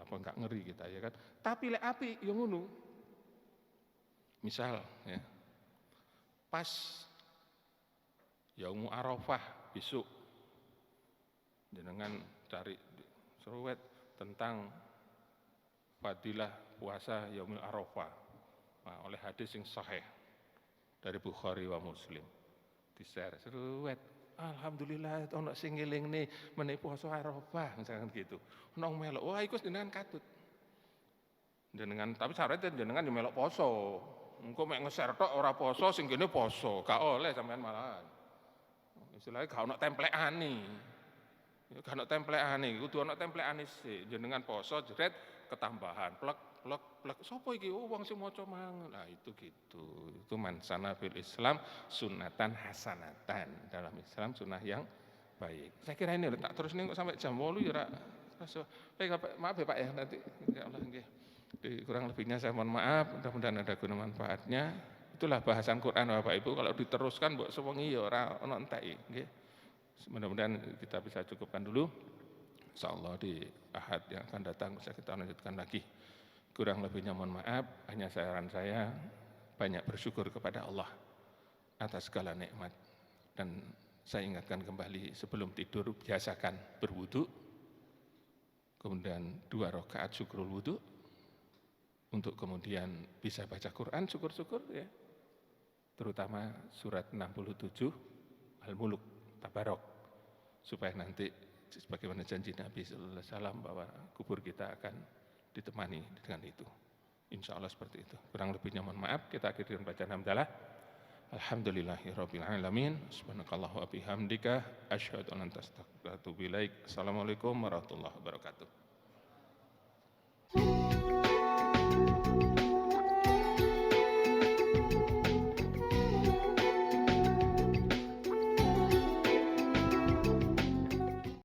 Apa enggak ngeri kita ya kan? Tapi lek apik ya ngono. Misal ya. Pas Yaumul Arafah besok jenengan cari seruwet tentang fadilah puasa Yaumul Arafah oleh hadis yang sahih dari Bukhari wa Muslim di-share seruwet alhamdulillah ono sing ngelingne meneh poso Arafah misalkan gitu. Ono melok, wah iku jenengan katut. Jenengan tapi syaratnya jenengan yo melok poso. Engko mek ngeser tok ora poso sing kene poso, gak oleh sampean malahan. Istilahnya gak ono templekane. Ya gak ono templekane, kudu ono templekane sih. Jenengan poso jeret ketambahan plek sapa iki wong sing maca mangan. Nah itu gitu. Itu mansana fil Islam sunatan hasanatan. Dalam Islam sunnah yang baik. Saya kira ini tak terus nih kok sampai jam 8 ya ora. Maaf ya Pak ya nanti insyaallah nggih. Kurang lebihnya saya mohon maaf, mudah-mudahan ada guna manfaatnya. Itulah bahasan Quran Bapak Ibu, kalau diteruskan mbok sewengi ya ora ono entek nggih. Mudah-mudahan kita bisa cukupkan dulu. Insyaallah di Ahad yang akan datang bisa kita lanjutkan lagi. Kurang lebihnya mohon maaf, hanya saran saya banyak bersyukur kepada Allah atas segala nikmat. Dan saya ingatkan kembali sebelum tidur biasakan berwudu, kemudian 2 rakaat syukrul wudu, untuk kemudian bisa baca Quran syukur-syukur ya. Terutama surat 67 Al-Muluk Tabarok, supaya nanti sebagaimana janji Nabi sallallahu alaihi wasallam bahwa kubur kita akan ditemani dengan itu. Insya Allah seperti itu. Kurang lebihnya mohon maaf, kita akhiri dengan bacaan hamdalah. Alhamdulillahirabbil alamin. Subhanakallah wa bihamdika asyhadu an la ilaha illa anta astaghfiruka wa atubu ilaik. Assalamualaikum warahmatullahi wabarakatuh.